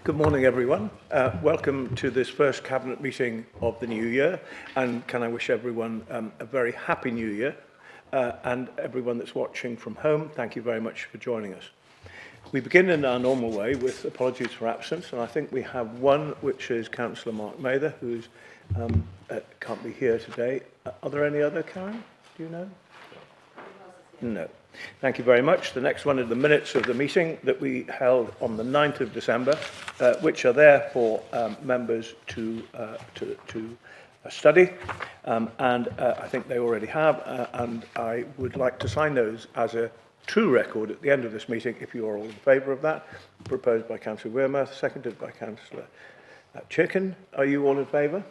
Good morning, everyone. Welcome to this first Cabinet meeting of the new year, and can I wish everyone a very happy new year, and everyone that's watching from home, thank you very much for joining us. We begin in our normal way with apologies for absence, and I think we have one, which is Councillor Mark Mather, who can't be here today. Are there any other, Karen? Do you know? No. Thank you very much. The next one is the minutes of the meeting that we held on the 9th of December, which are there for members to study, and I think they already have, and I would like to sign those as a true record at the end of this meeting, if you are all in favour of that. Proposed by Councillor Wearmouth, seconded by Councillor Chicken. Are you all in favour?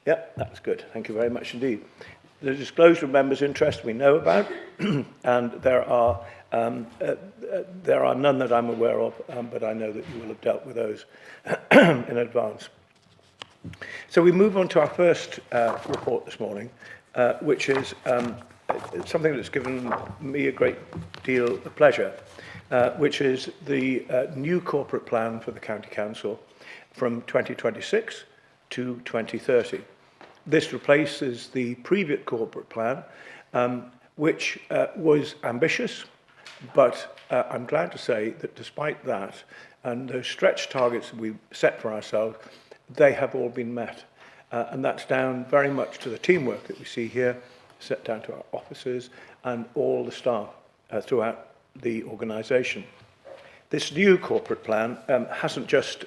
Yep, that's good. Thank you very much indeed. The disclosure of members' interest we know about, and there are none that I'm aware of, but I know that you will have dealt with those in advance. So we move on to our first report this morning, which is something that's given me a great deal of pleasure, which is the new corporate plan for the County Council from 2026 to 2030. This replaces the previous corporate plan, which was ambitious, but I'm glad to say that despite that, and those stretch targets we set for ourselves, they have all been met. And that's down very much to the teamwork that we see here, set down to our officers and all the staff throughout the organisation. This new corporate plan hasn't just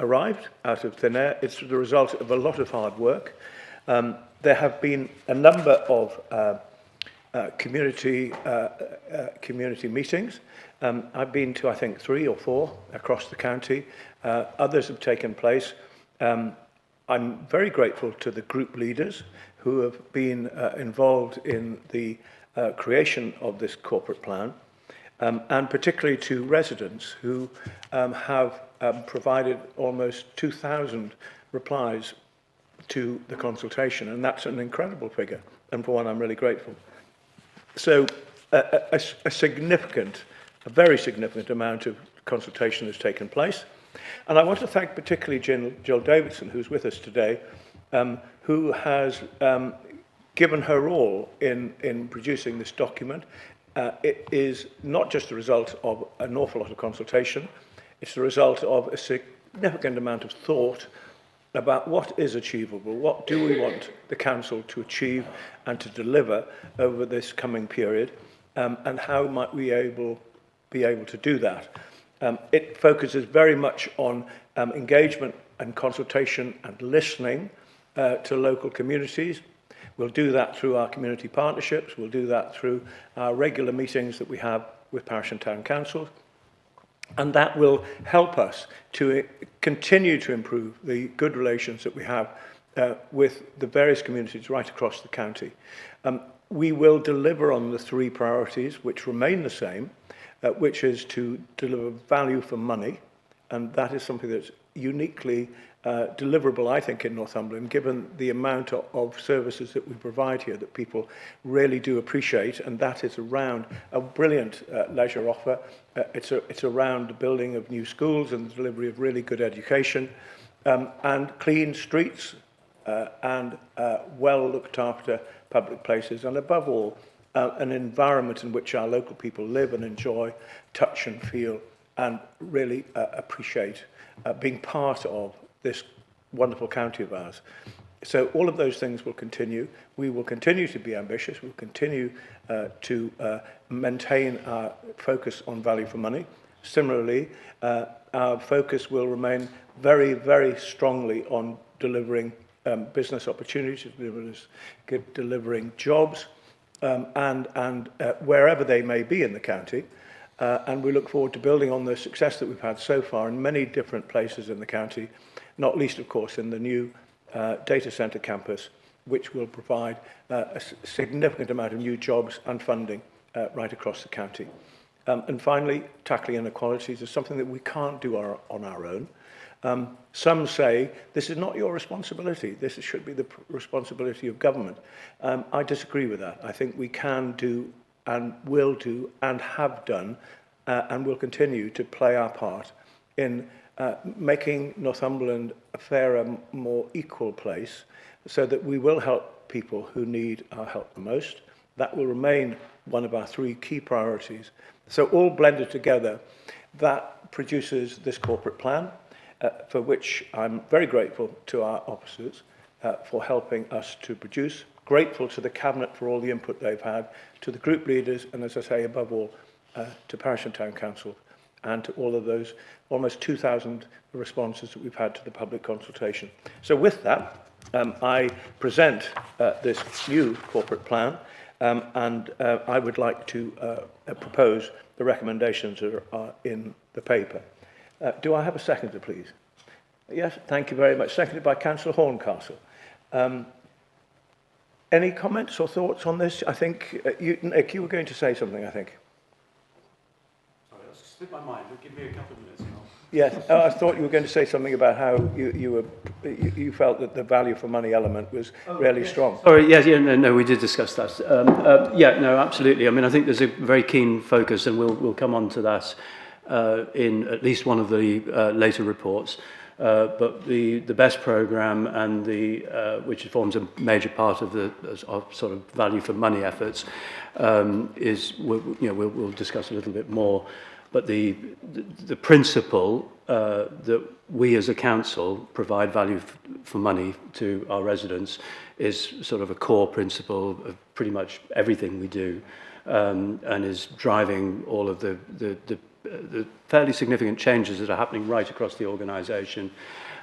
arrived out of thin air. It's the result of a lot of hard work. There have been a number of community meetings. I've been to, I think, 3 or 4 across the county. Others have taken place. I'm very grateful to the group leaders who have been involved in the creation of this corporate plan, and particularly to residents who have provided almost 2,000 replies to the consultation, and that's an incredible figure, and for one I'm really grateful. So a very significant amount of consultation has taken place, and I want to thank particularly Jill Davidson, who's with us today, who has given her all in producing this document. It is not just the result of an awful lot of consultation, it's the result of a significant amount of thought about what is achievable, what do we want the Council to achieve and to deliver over this coming period, and how might we be able to do that. It focuses very much on engagement and consultation and listening to local communities. We'll do that through our community partnerships, we'll do that through our regular meetings that we have with parish and town councils. And that will help us to continue to improve the good relations that we have with the various communities right across the county. We will deliver on the 3 priorities, which remain the same, which is to deliver value for money, and that is something that's uniquely deliverable, I think, in Northumberland, given the amount of services that we provide here that people really do appreciate, and that is around a brilliant leisure offer. It's around the building of new schools and the delivery of really good education, and clean streets and well looked after public places, and above all, an environment in which our local people live and enjoy, touch and feel, and really appreciate being part of this wonderful county of ours. So all of those things will continue. We will continue to be ambitious. We'll continue to maintain our focus on value for money. Similarly, our focus will remain very, very strongly on delivering business opportunities, delivering jobs, and wherever they may be in the county. And we look forward to building on the success that we've had so far in many different places in the county, not least, of course, in the new data centre campus, which will provide a significant amount of new jobs and funding right across the county. And finally, tackling inequalities is something that we can't do on our own. Some say this is not your responsibility, this should be the responsibility of government. I disagree with that. I think we can do and will do and have done and will continue to play our part in making Northumberland a fairer, more equal place so that we will help people who need our help the most. That will remain one of our 3 key priorities. So all blended together, that produces this corporate plan, for which I'm very grateful to our officers for helping us to produce, grateful to the Cabinet for all the input they've had, to the group leaders, and as I say, above all, to Parish and Town Council, and to all of those almost 2,000 responses that we've had to the public consultation. So with that, I present this new corporate plan, and I would like to propose the recommendations that are in the paper. Do I have a seconder, please? Yes, thank you very much. Seconded by Councillor Horncastle. Any comments or thoughts on this? I think, Nick, you were going to say something, I think. Sorry, that's slipped my mind. Give me a couple of minutes now. Yes, I thought you were going to say something about how you felt that the value for money element was really strong. Sorry, yes, no, we did discuss that. Yeah, no, absolutely. I mean, I think there's a very keen focus, and we'll come on to that in at least one of the later reports. But the BEST programme and which forms a major part of the sort of value for money efforts is we'll discuss a little bit more. But the principle that we as a council provide value for money to our residents is sort of a core principle of pretty much everything we do, and is driving all of the fairly significant changes that are happening right across the organisation.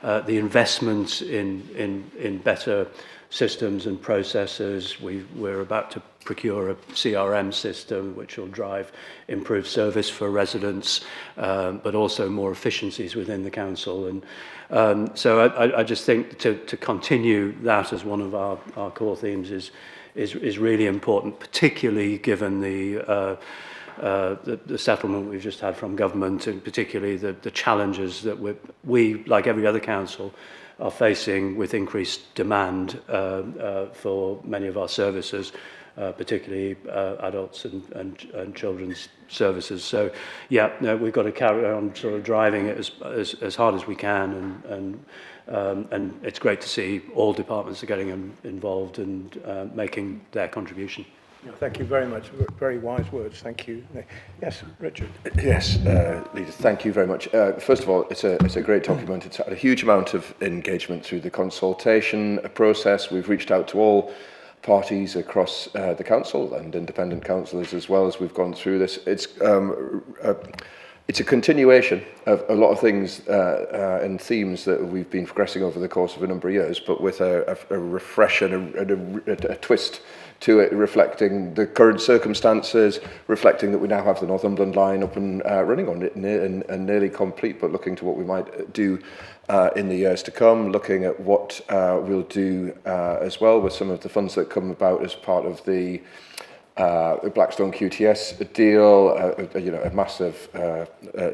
The investments in better systems and processes. We're about to procure a CRM system which will drive improved service for residents, but also more efficiencies within the council. And so I just think to continue that as one of our core themes is really important, particularly given the settlement we've just had from government, and particularly the challenges that we, like every other council, are facing with increased demand for many of our services, particularly adults and children's services. So, yeah, no, we've got to carry on sort of driving it as hard as we can, and it's great to see all departments are getting involved and making their contribution. Thank you very much. Very wise words. Thank you. Yes, Richard. Yes, Leader, thank you very much. First of all, it's a great document. It's had a huge amount of engagement through the consultation process. We've reached out to all parties across the council and independent councillors as well as we've gone through this. It's a continuation of a lot of things and themes that we've been progressing over the course of a number of years, but with a refresh and a twist to it, reflecting the current circumstances, reflecting that we now have the Northumberland line up and running on it and nearly complete, but looking to what we might do in the years to come, looking at what we'll do as well with some of the funds that come about as part of the Blackstone QTS deal, a massive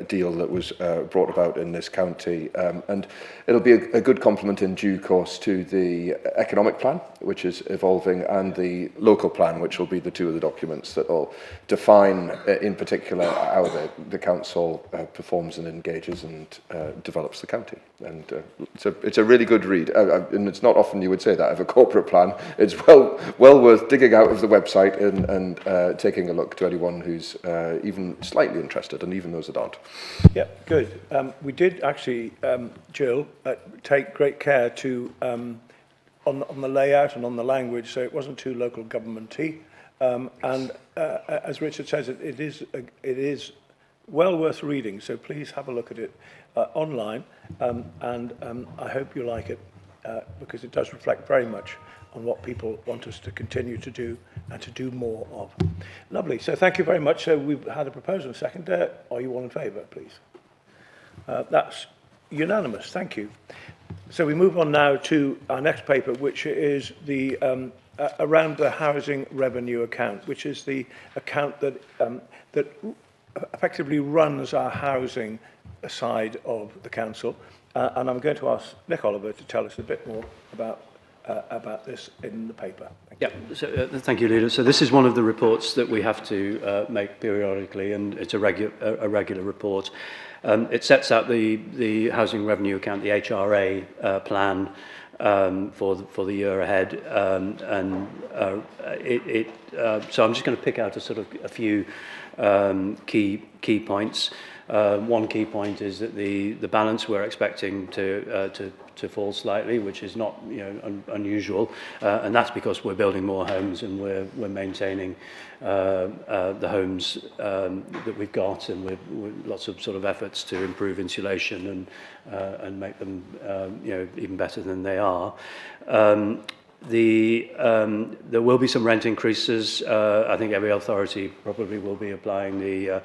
deal that was brought about in this county, and it'll be a good complement in due course to the economic plan, which is evolving, and the local plan, which will be the two of the documents that will define in particular how the council performs and engages and develops the county. And it's a really good read, and it's not often you would say that of a corporate plan. It's well worth digging out of the website and taking a look to anyone who's even slightly interested, and even those that aren't. Yeah, good. We did actually, Jill, take great care to on the layout and on the language, so it wasn't too local government-y. And as Richard says, it is well worth reading. So please have a look at it online, and I hope you like it because it does reflect very much on what people want us to continue to do and to do more of. Lovely. So thank you very much. So we've had a proposal. Second, are you all in favour, please? That's unanimous. Thank you. So we move on now to our next paper, which is the around the housing revenue account, which is the account that that effectively runs our housing side of the council. And I'm going to ask Nick Oliver to tell us a bit more about about this in the paper. Yeah, so, thank you, Leader. So this is one of the reports that we have to make periodically, and it's a regular report. It sets out the Housing Revenue Account, the HRA plan for the year ahead, so I'm just going to pick out a few key points. One key point is that the balance we're expecting to fall slightly, which is not unusual, and that's because we're building more homes and we're maintaining the homes that we've got, and with lots of efforts to improve insulation and make them even better than they are. There will be some rent increases. I think every authority probably will be applying the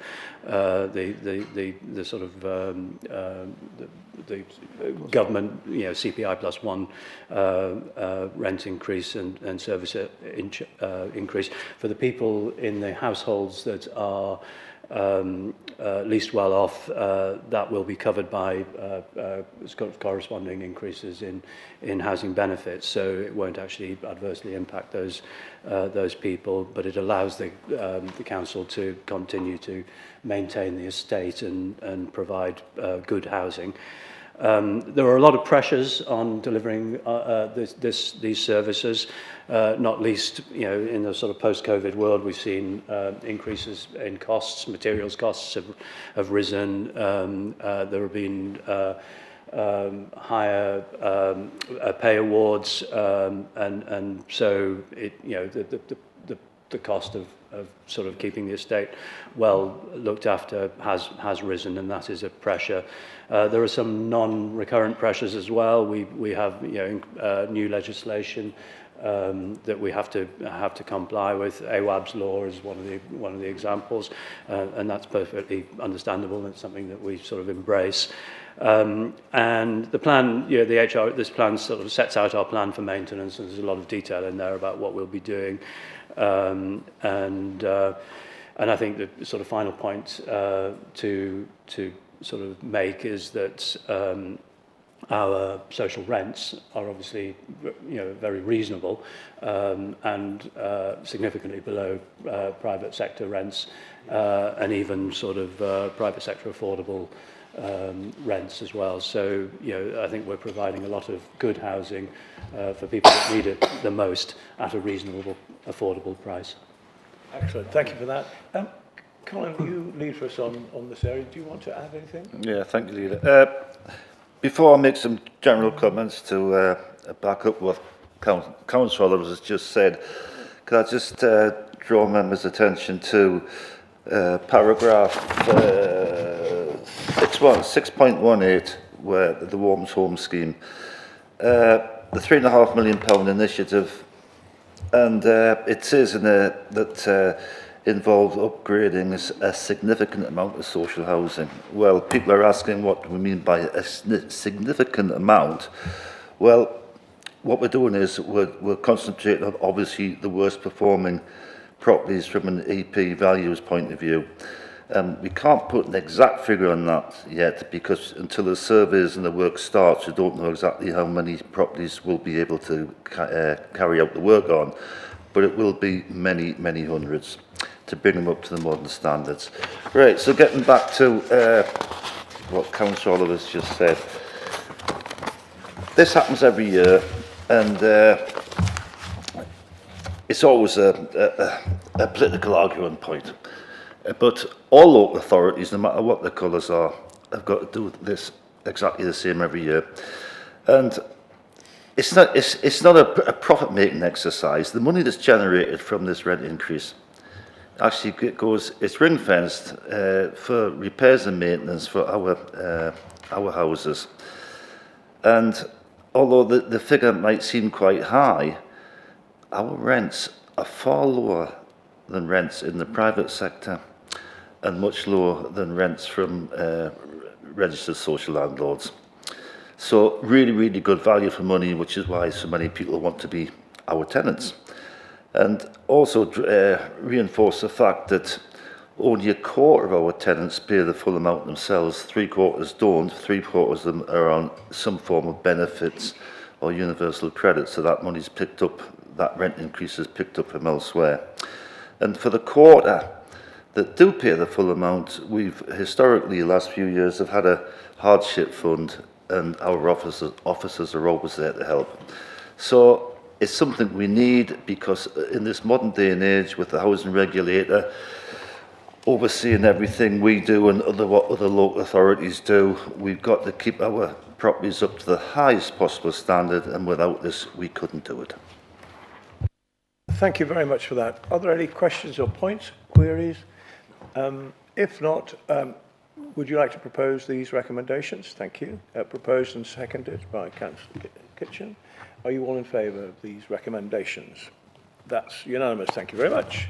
government CPI plus 1 rent increase and service increase for the people in the households that are least well off. That will be covered by corresponding increases in housing benefits, so it won't actually adversely impact those people, but it allows the council to continue to maintain the estate and provide good housing. There are a lot of pressures on delivering these services, not least in the post-COVID world. We've seen increases in costs. Materials costs have risen. There have been higher pay awards, and so the cost of keeping the estate well looked after has risen, and that is a pressure. There are some non-recurrent pressures as well. We have new legislation that we have to comply with. AWAB's law is one of the examples, and that's perfectly understandable, and it's something that we embrace. And the plan, this plan sets out our plan for maintenance, and there's a lot of detail in there about what we'll be doing. And I think the final point to make is that our social rents are obviously very reasonable, and significantly below private sector rents, and even private sector affordable rents as well. So I think we're providing a lot of good housing for people that need it the most at a reasonable, affordable price. Excellent, thank you for that. Colin, you lead for us on this area. Do you want to add anything? Yeah, thank you, Leader. Before I make some general comments to back up what Councillor has just said, could I just draw members' attention to paragraph 6.18, where the Warms Home Scheme, the £3.5 million initiative, and it says in there that involves upgrading a significant amount of social housing. Well, people are asking what we mean by a significant amount. Well, what we're doing is we're concentrating on obviously the worst performing properties from an EP values point of view. We can't put an exact figure on that yet, because until the surveys and the work starts, we don't know exactly how many properties we'll be able to carry out the work on, but it will be many, many hundreds to bring them up to the modern standards. Right, so getting back to what Councillor Oliver has just said. This happens every year, and it's always a political argument point. But all local authorities, no matter what the colours are, have got to do this exactly the same every year. And it's not a profit-making exercise. The money that's generated from this rent increase actually it's ring-fenced for repairs and maintenance for our houses. And although the figure might seem quite high, our rents are far lower than rents in the private sector, and much lower than rents from registered social landlords. So really, really good value for money, which is why so many people want to be our tenants. And also reinforce the fact that only a quarter of our tenants pay the full amount themselves, 3/4 don't, 3/4 of them are on some form of benefits or universal credit, so that money's picked up, that rent increase is picked up from elsewhere. And for the quarter that do pay the full amount, we've historically, the last few years, have had a hardship fund, and our officers are always there to help. So it's something we need, because in this modern day and age, with the housing regulator overseeing everything we do and what other local authorities do, we've got to keep our properties up to the highest possible standard, and without this, we couldn't do it. Thank you very much for that. Are there any questions or points, queries? If not, would you like to propose these recommendations? Thank you. Proposed and seconded by Councillor Kitchen. Are you all in favour of these recommendations? That's unanimous. Thank you very much.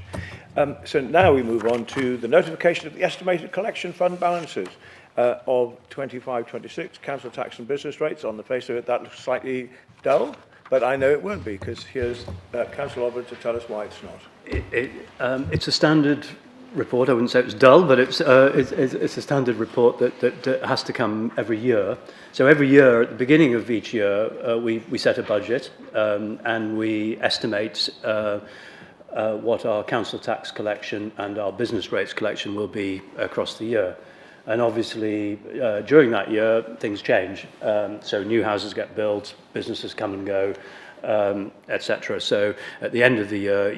So now we move on to the notification of the estimated collection fund balances of 25-26, council tax and business rates. On the face of it, that looks slightly dull, but I know it won't be, because here's Councillor Ovid to tell us why it's not. It's a standard report. I wouldn't say it's dull, but it's a standard report that has to come every year. So every year, at the beginning of each year, we set a budget and we estimate what our council tax collection and our business rates collection will be across the year. And obviously, during that year, things change. So new houses get built, businesses come and go, etc. So at the end of the year,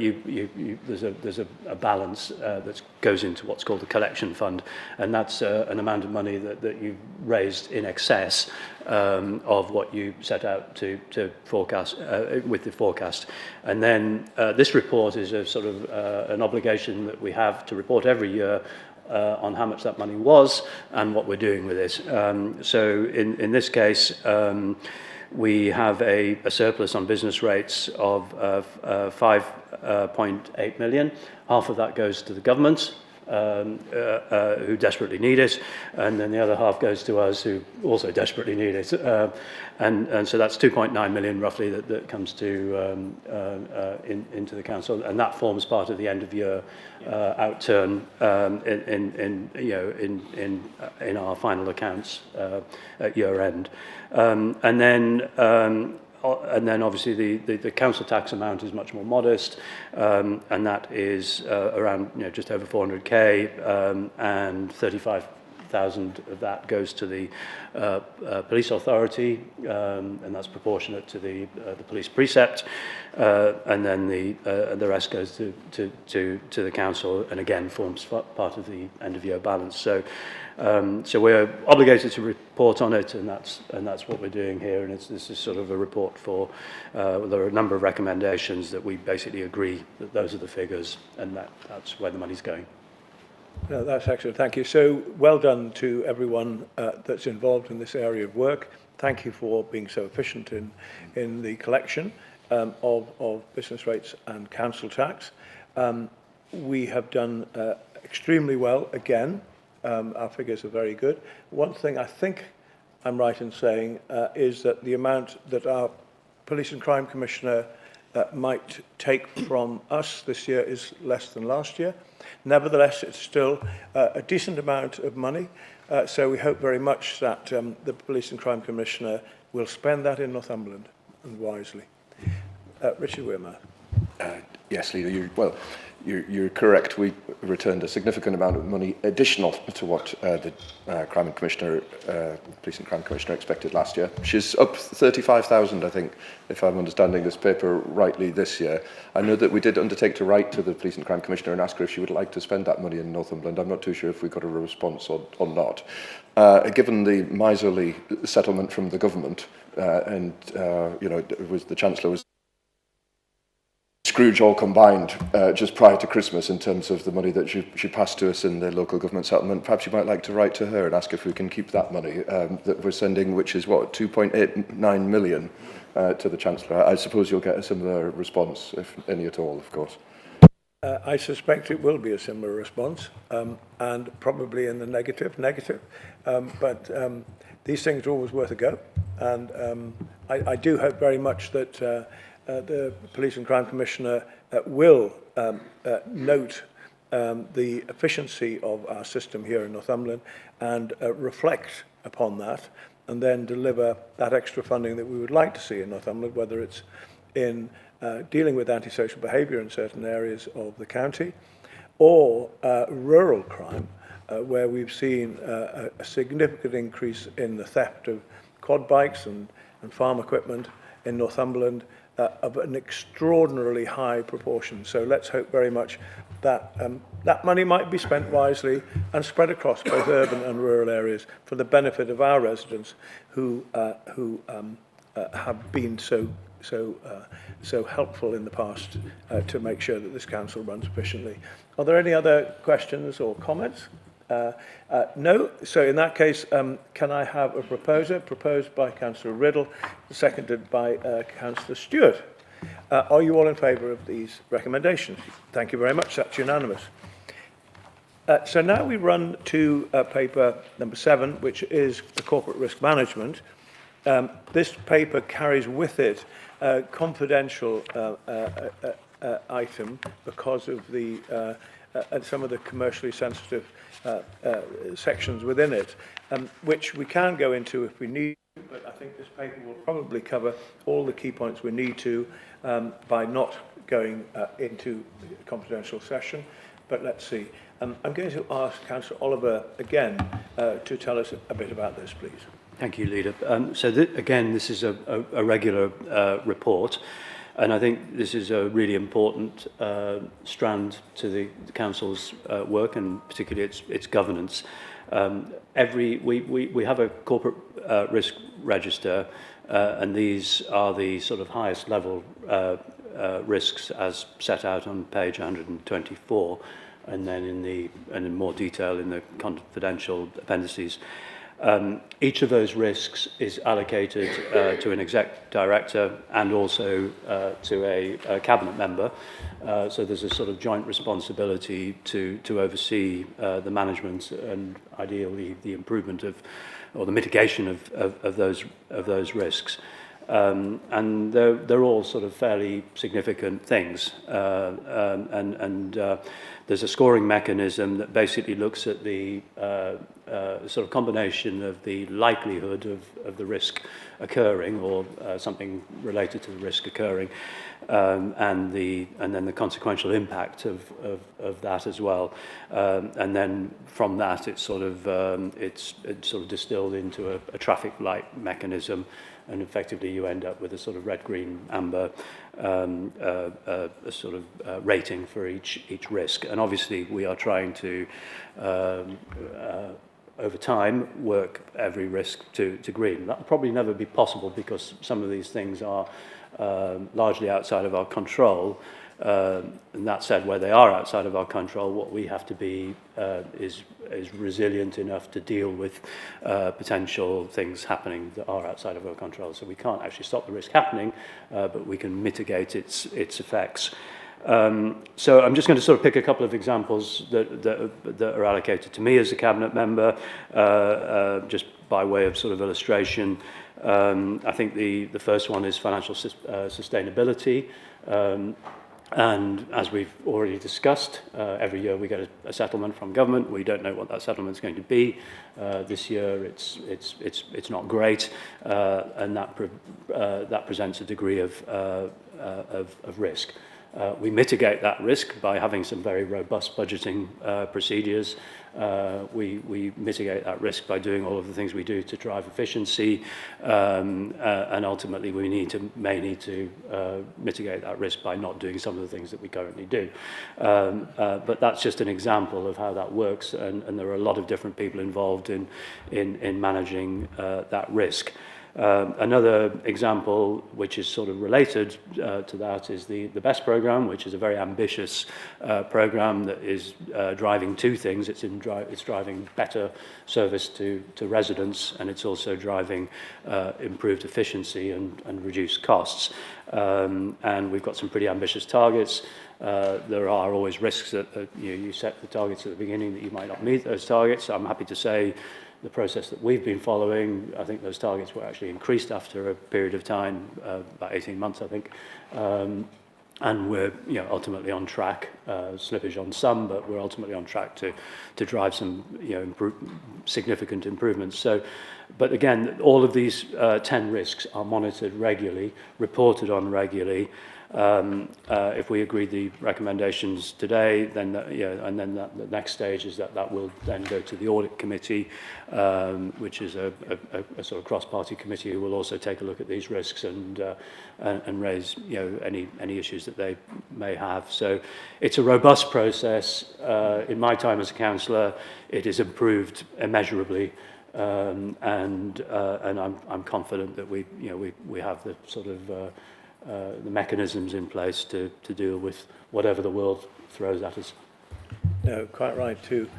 there's a balance that goes into what's called the collection fund, and that's an amount of money that you've raised in excess of what you set out to forecast with the forecast. And then this report is a sort of an obligation that we have to report every year on how much that money was and what we're doing with it. So in this case, we have a surplus on business rates of 5.8 million. Half of that goes to the government, who desperately need it, and then the other half goes to us, who also desperately need it. And so that's 2.9 million roughly that comes to into the council, and that forms part of the end of year outturn in our final accounts at year end. And then obviously the council tax amount is much more modest, and that is around just over 400k, and 35,000 of that goes to the police authority, and that's proportionate to the police precept, and then the rest goes to the council, and again forms part of the end of year balance. So we're obligated to report on it, and that's what we're doing here. And this is sort of a report for. There are a number of recommendations that we basically agree that those are the figures, and that's where the money's going. No, that's excellent. Thank you. So well done to everyone that's involved in this area of work. Thank you for being so efficient in the collection of business rates and council tax. We have done extremely well again. Our figures are very good. One thing I think I'm right in saying is that the amount that our Police and Crime Commissioner might take from us this year is less than last year. Nevertheless, it's still a decent amount of money. So we hope very much that the Police and Crime Commissioner will spend that in Northumberland, and wisely. Richard Wearmouth. Yes, Leader, you're correct. We returned a significant amount of money additional to what the Police and Crime Commissioner expected last year. She's up 35,000, I think, if I'm understanding this paper rightly, this year. I know that we did undertake to write to the Police and Crime Commissioner and ask her if she would like to spend that money in Northumberland. I'm not too sure if we got a response or not. Given the miserly settlement from the government, it was the Chancellor was Scrooge all combined just prior to Christmas in terms of the money that she passed to us in the local government settlement. Perhaps you might like to write to her and ask if we can keep that money that we're sending, which is what, 2.89 million to the Chancellor. I suppose you'll get a similar response, if any at all, of course. I suspect it will be a similar response, and probably in the negative. But these things are always worth a go, and I do hope very much that the Police and Crime Commissioner will note the efficiency of our system here in Northumberland and reflect upon that and then deliver that extra funding that we would like to see in Northumberland, whether it's in dealing with antisocial behaviour in certain areas of the county, or rural crime, where we've seen a significant increase in the theft of quad bikes and farm equipment in Northumberland of an extraordinarily high proportion. So let's hope very much that that money might be spent wisely and spread across both urban and rural areas for the benefit of our residents who have been so helpful in the past to make sure that this council runs efficiently. Are there any other questions or comments? No. So in that case, can I have a proposer proposed by Councillor Riddle, seconded by Councillor Stewart? Are you all in favour of these recommendations? Thank you very much. That's unanimous. So now we run to paper number 7, which is the corporate risk management. This paper carries with it a confidential item because of the and some of the commercially sensitive sections within it, which we can go into if we need to, but I think this paper will probably cover all the key points we need to by not going into a confidential session. But let's see. I'm going to ask Councillor Oliver again to tell us a bit about this, please. Thank you, Leader. So again, this is a regular report, and I think this is a really important strand to the Council's work, and particularly its governance. We have a corporate risk register, and these are the sort of highest level risks as set out on page 124, and then in more detail in the confidential appendices. Each of those risks is allocated to an exec director and also to a cabinet member. So there's a sort of joint responsibility to oversee the management and ideally the improvement of or the mitigation of those risks. And they're all sort of fairly significant things. There's a scoring mechanism that basically looks at the sort of combination of the likelihood of the risk occurring or something related to the risk occurring, and then the consequential impact of that as well. And then from that, it's sort of distilled into a traffic light mechanism. And effectively, you end up with a sort of red, green, amber a sort of rating for each risk. And obviously, we are trying to, over time, work every risk to green. That will probably never be possible because some of these things are largely outside of our control. And that said, where they are outside of our control, what we have to be is resilient enough to deal with potential things happening that are outside of our control. So we can't actually stop the risk happening, but we can mitigate its effects. So I'm just going to sort of pick a couple of examples that are allocated to me as a cabinet member, just by way of sort of illustration. I think the first one is financial sustainability. And as we've already discussed, every year we get a settlement from government. We don't know what that settlement is going to be. This year it's not great, and that presents a degree of risk. We mitigate that risk by having some very robust budgeting procedures. We mitigate that risk by doing all of the things we do to drive efficiency, and ultimately we may need to mitigate that risk by not doing some of the things that we currently do. But that's just an example of how that works, and there are a lot of different people involved in managing that risk. Another example, which is sort of related to that, is the BEST program, which is a very ambitious program that is driving two things. It's driving better service to residents, and it's also driving improved efficiency and reduced costs. And we've got some pretty ambitious targets. There are always risks that you set the targets at the beginning that you might not meet those targets. I'm happy to say the process that we've been following, I think those targets were actually increased after a period of time, about 18 months, I think. and we're ultimately on track, slippage on some, but we're ultimately on track to drive some significant improvements. So, but again, all of these 10 risks are monitored regularly, reported on regularly. If we agree the recommendations today, then and then the next stage is that will then go to the audit committee, which is a sort of cross-party committee who will also take a look at these risks and raise any issues that they may have. So it's a robust process. In my time as a councillor, it has improved immeasurably. And I'm confident that we have the sort of the mechanisms in place to deal with whatever the world throws at us. No, quite right too.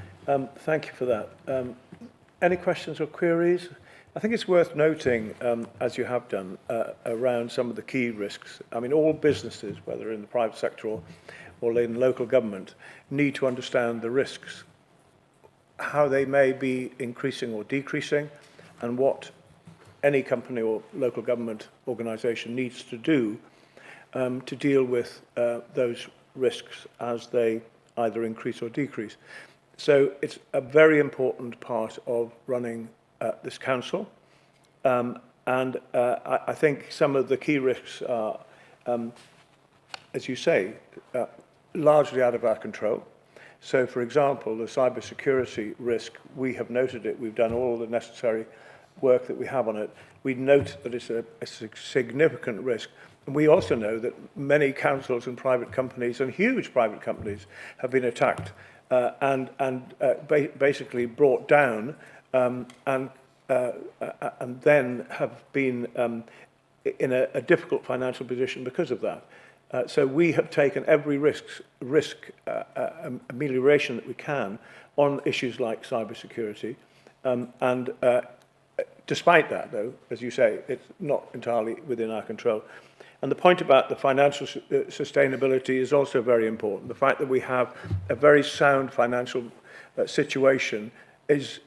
Thank you for that. Any questions or queries? I think it's worth noting, as you have done, around some of the key risks. I mean, all businesses, whether in the private sector or in local government, need to understand the risks, how they may be increasing or decreasing, and what any company or local government organisation needs to do to deal with those risks as they either increase or decrease. So it's a very important part of running this council. I think some of the key risks are, as you say, largely out of our control. So, for example, the cybersecurity risk, we have noted it. We've done all the necessary work that we have on it. We note that it's a significant risk. And we also know that many councils and private companies and huge private companies have been attacked and basically brought down and then have been in a difficult financial position because of that. So we have taken every risk amelioration that we can on issues like cybersecurity. Despite that, though, as you say, it's not entirely within our control. And the point about the financial sustainability is also very important. The fact that we have a very sound financial situation is,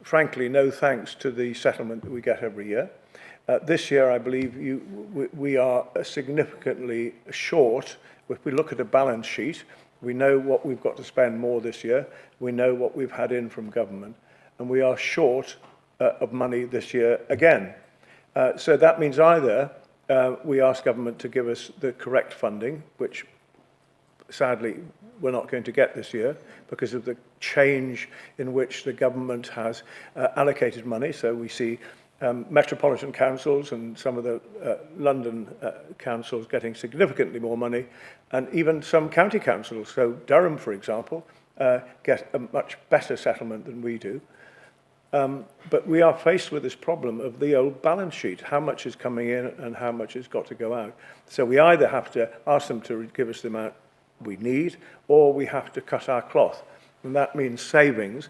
frankly, no thanks to the settlement that we get every year. This year, I believe we are significantly short. If we look at a balance sheet, we know what we've got to spend more this year. We know what we've had in from government. And we are short of money this year again. So that means either we ask government to give us the correct funding, which sadly we're not going to get this year because of the change in which the government has allocated money. So we see metropolitan councils and some of the London councils getting significantly more money, and even some county councils, so Durham, for example, get a much better settlement than we do. But we are faced with this problem of the old balance sheet, how much is coming in and how much has got to go out. So we either have to ask them to give us the amount we need, or we have to cut our cloth. And that means savings,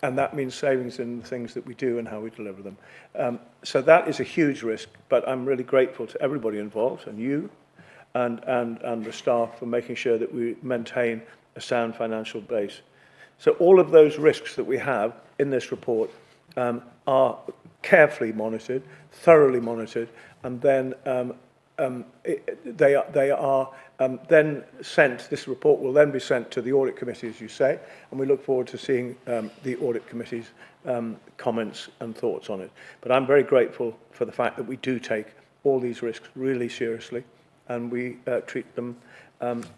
and that means savings in the things that we do and how we deliver them. So that is a huge risk, but I'm really grateful to everybody involved, and you, and the staff, for making sure that we maintain a sound financial base. So all of those risks that we have in this report are carefully monitored, thoroughly monitored, and then they are then sent. This report will then be sent to the audit committee, as you say, and we look forward to seeing the audit committee's comments and thoughts on it. But I'm very grateful for the fact that we do take all these risks really seriously, and we treat them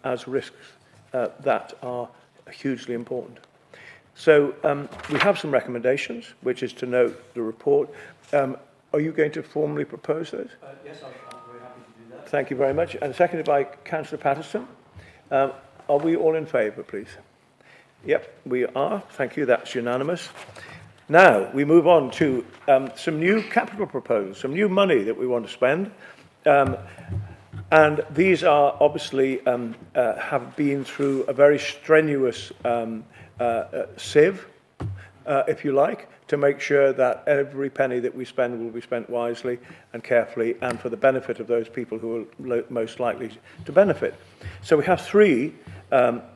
as risks that are hugely important. So we have some recommendations, which is to note the report. Are you going to formally propose those? Yes, I'm very happy to do that. Thank you very much. And seconded by Councillor Patterson. Are we all in favour, please? Yep, we are. Thank you. That's unanimous. Now, we move on to some new capital proposals, some new money that we want to spend. And these are obviously have been through a very strenuous sieve, if you like, to make sure that every penny that we spend will be spent wisely and carefully and for the benefit of those people who are most likely to benefit. So we have three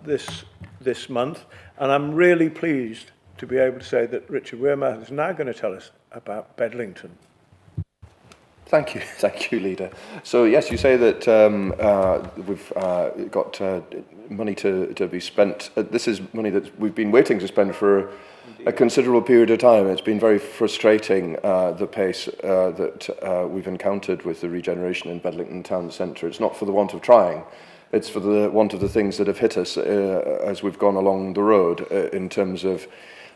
this month, and I'm really pleased to be able to say that Richard Wearmouth is now going to tell us about Bedlington. Thank you, Leader. So yes, you say that we've got money to be spent. This is money that we've been waiting to spend for a considerable period of time. It's been very frustrating, the pace that we've encountered with the regeneration in Bedlington Town Centre. It's not for the want of trying. It's for the want of the things that have hit us as we've gone along the road in terms of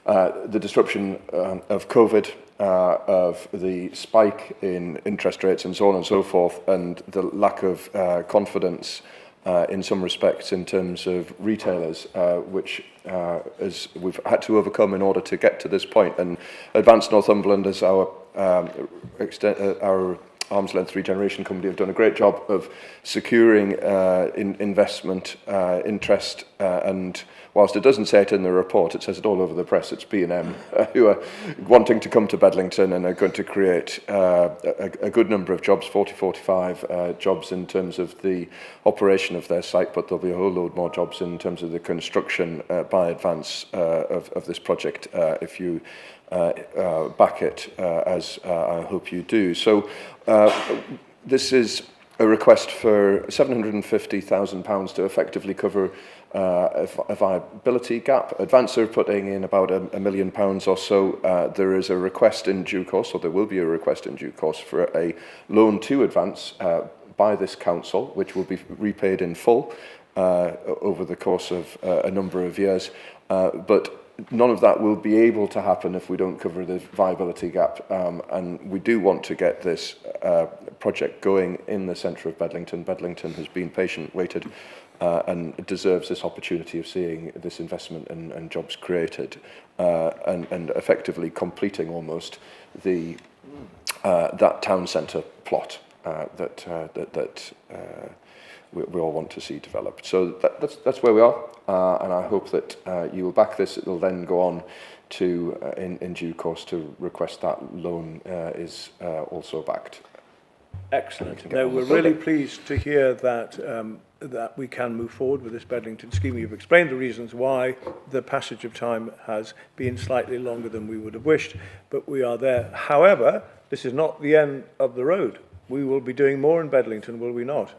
the disruption of COVID, of the spike in interest rates and so on and so forth, and the lack of confidence in some respects in terms of retailers, which as we've had to overcome in order to get to this point. And Advanced Northumberland, as our arm's length regeneration company, have done a great job of securing investment, interest, and whilst it doesn't say it in the report, it says it all over the press. It's B&M who are wanting to come to Bedlington and are going to create a good number of jobs, 45 jobs in terms of the operation of their site, but there'll be a whole load more jobs in terms of the construction by Advance of this project if you back it, as I hope you do. So this is a request for £750,000 to effectively cover a viability gap. Advance are putting in about £1 million or so. There is a request in due course, or there will be a request in due course, for a loan to Advance by this council, which will be repaid in full over the course of a number of years. But none of that will be able to happen if we don't cover the viability gap, and we do want to get this project going in the centre of Bedlington. Bedlington has been patient, waited, and deserves this opportunity of seeing this investment and jobs created, and effectively completing almost the that town centre plot that we all want to see developed. So that's where we are, and I hope that you will back this. It will then go on to, in due course, to request that loan is also backed. Excellent. No, we're really pleased to hear that that we can move forward with this Bedlington scheme. You've explained the reasons why the passage of time has been slightly longer than we would have wished, but we are there. However, this is not the end of the road. We will be doing more in Bedlington, will we not?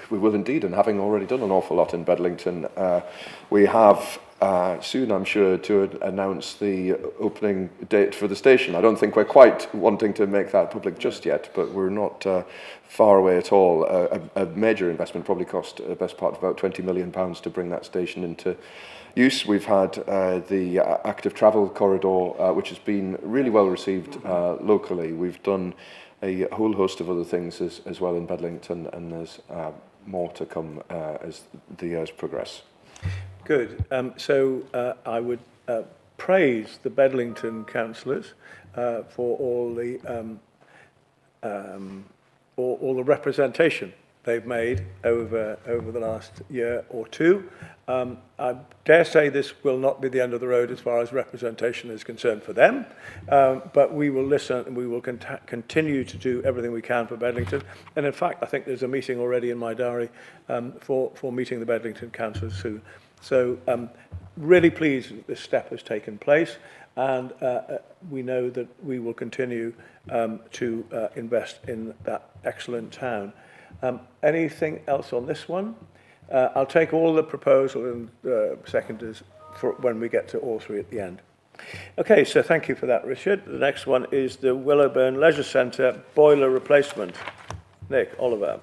We will indeed, and having already done an awful lot in Bedlington, we have soon, I'm sure, to announce the opening date for the station. I don't think we're quite wanting to make that public just yet, but we're not far away at all. A major investment probably cost the best part of about £20 million to bring that station into use. We've had the active travel corridor, which has been really well received locally. We've done a whole host of other things as well in Bedlington, and there's more to come as the years progress. Good. So I would praise the Bedlington councillors for all the representation they've made over the last year or two. I dare say this will not be the end of the road as far as representation is concerned for them, but we will listen and we will continue to do everything we can for Bedlington. And in fact, I think there's a meeting already in my diary for meeting the Bedlington councillors soon. So really pleased that this step has taken place, and we know that we will continue to invest in that excellent town. Anything else on this one? I'll take all the proposal and seconders for when we get to all three at the end. Okay, so thank you for that, Richard. The next one is the Willowburn Leisure Centre boiler replacement. Nick, Oliver.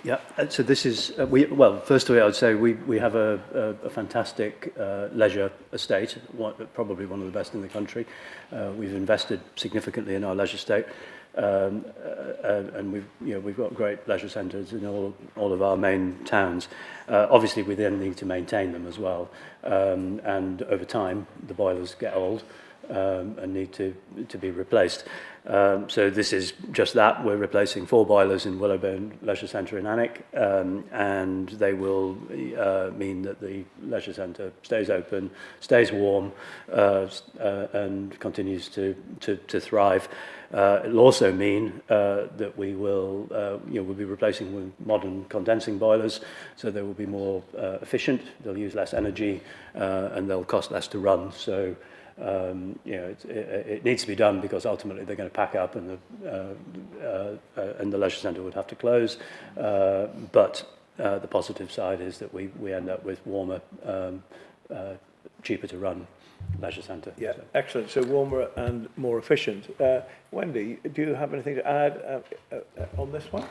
Yeah, so this is, well, first of all, I would say we have a fantastic leisure estate, probably one of the best in the country. We've invested significantly in our leisure estate, and we've got great leisure centres in all of our main towns. Obviously, we then need to maintain them as well, and over time, the boilers get old and need to be replaced. So this is just that. We're replacing 4 boilers in Willowburn Leisure Centre in Alnwick, and they will mean that the leisure centre stays open, stays warm, and continues to thrive. It'll also mean that we will we'll be replacing with modern condensing boilers, so they will be more efficient. They'll use less energy, and they'll cost less to run. So It needs to be done because ultimately they're going to pack up and the leisure centre would have to close. But the positive side is that we end up with warmer, cheaper to run leisure centre. Yeah, So. excellent. So warmer and more efficient. Wendy, do you have anything to add on this one?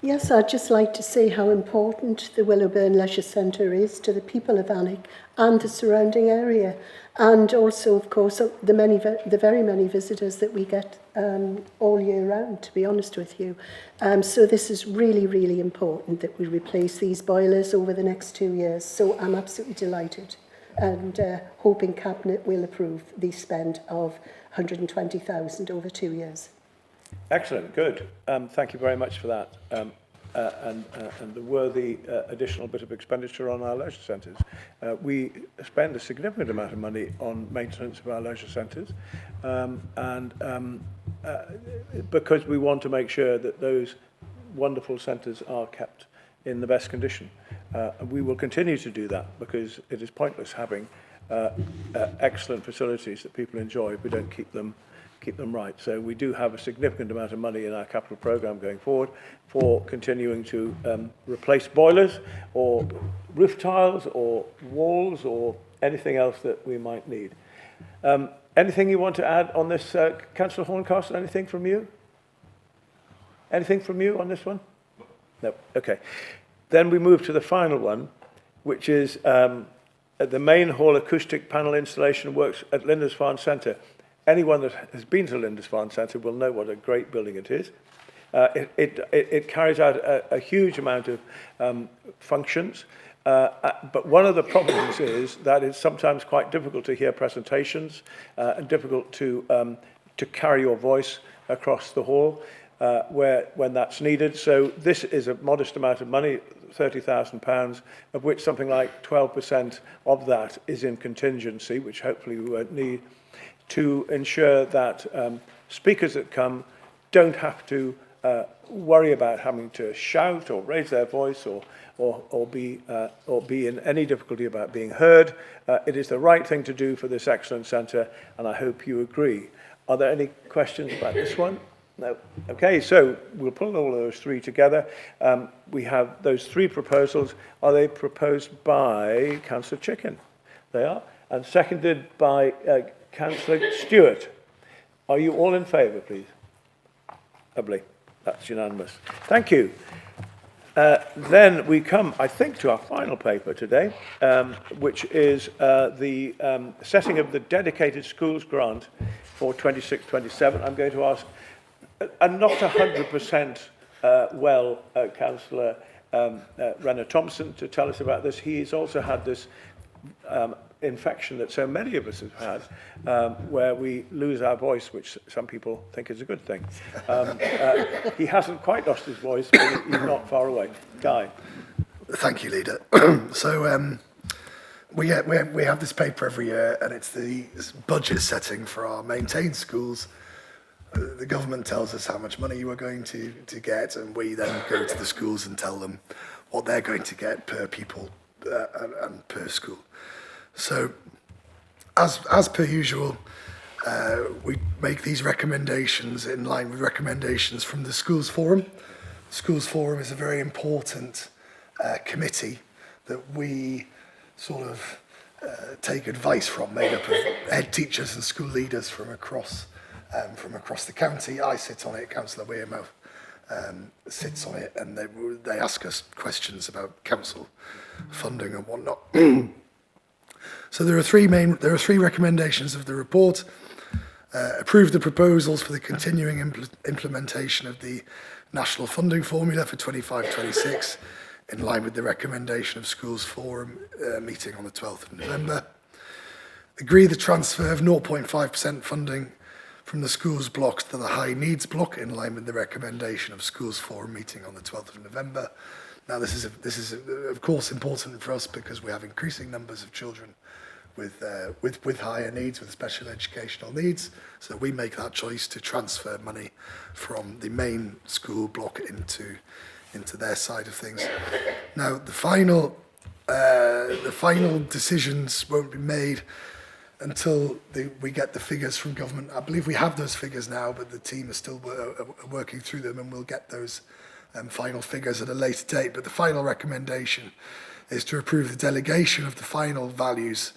Yes, I'd just like to say how important the Willowburn Leisure Centre is to the people of Alnwick and the surrounding area, and also, of course, the very many visitors that we get all year round, to be honest with you. So this is really, really important that we replace these boilers over the next 2 years. So I'm absolutely delighted and hoping Cabinet will approve the spend of 120,000 over 2 years. Excellent, good. Thank you very much for that. And the worthy additional bit of expenditure on our leisure centres. We spend a significant amount of money on maintenance of our leisure centres, because we want to make sure that those wonderful centres are kept in the best condition. And we will continue to do that because it is pointless having excellent facilities that people enjoy if we don't keep them right. So we do have a significant amount of money in our capital programme going forward for continuing to replace boilers or roof tiles or walls or anything else that we might need. Anything you want to add on this, Councillor Horncastle? Anything from you? Anything from you on this one? No. Okay. Then we move to the final one, which is the main hall acoustic panel installation works at Lindisfarne Centre. Anyone that has been to Lindisfarne Centre will know what a great building it is. It carries out a huge amount of functions, but one of the problems is that it's sometimes quite difficult to hear presentations and difficult to carry your voice across the hall when that's needed. So this is a modest amount of money, £30,000, of which something like 12% of that is in contingency, which hopefully we won't need, to ensure that speakers that come don't have to worry about having to shout or raise their voice or be in any difficulty about being heard. It is the right thing to do for this excellent centre, and I hope you agree. Are there any questions about this one? No. Okay, so we'll pull all those three together. We have those three proposals. Are they proposed by Councillor Chicken? They are. And seconded by Councillor Stewart. Are you all in favour, please? Lovely. That's unanimous. Thank you. Then we come, I think, to our final paper today, which is the setting of the dedicated schools grant for 26-27. I'm going to ask, and not 100% Councillor Renner Thompson to tell us about this. He's also had this infection that so many of us have had, where we lose our voice, which some people think is a good thing. He hasn't quite lost his voice, but he's not far away. Guy. Thank you, Leader. So we have this paper every year, and it's the budget setting for our maintained schools. The government tells us how much money you are going to get, and we then go to the schools and tell them what they're going to get per pupil and per school. So, as per usual, we make these recommendations in line with recommendations from the Schools Forum. The Schools Forum is a very important committee that we sort of take advice from, made up of head teachers and school leaders from across the county. I sit on it, Councillor Wearmouth sits on it, and they ask us questions about council funding and whatnot. So there are three recommendations of the report. Approve the proposals for the continuing implementation of the national funding formula for 25-26 in line with the recommendation of Schools Forum meeting on the 12th of November. Agree the transfer of 0.5% funding from the schools blocks to the high needs block in line with the recommendation of Schools Forum meeting on the 12th of November. Now this is of course important for us because we have increasing numbers of children with higher needs, with special educational needs. So we make that choice to transfer money from the main school block into their side of things. Now the final decisions won't be made until we get the figures from government. I believe we have those figures now, but the team is still working through them, and we'll get those final figures at a later date. But the final recommendation is to approve the delegation of the final values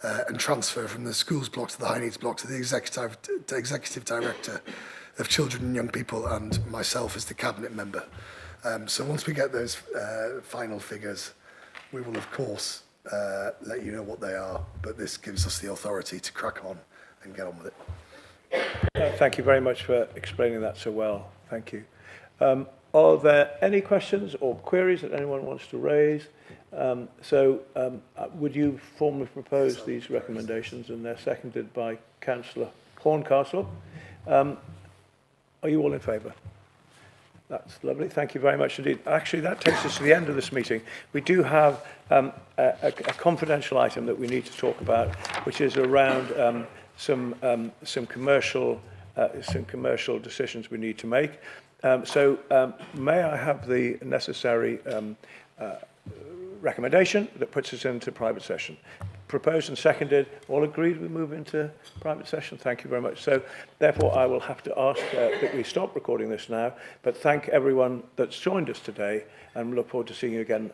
and transfer from the schools block to the high needs block to the executive director of children and young people and myself as the cabinet member. So once we get those final figures, we will of course let you know what they are, but this gives us the authority to crack on and get on with it. Thank you very much for explaining that so well. Thank you. Are there any questions or queries that anyone wants to raise? Would you formally propose these recommendations? And they're seconded by Councillor Horncastle. Are you all in favour? That's lovely. Thank you very much indeed. Actually, that takes us to the end of this meeting. We do have a confidential item that we need to talk about, which is around some commercial decisions we need to make. May I have the necessary recommendation that puts us into private session? Proposed and seconded, all agreed we move into private session? Thank you very much. So therefore I will have to ask that we stop recording this now, but thank everyone that's joined us today and look forward to seeing you again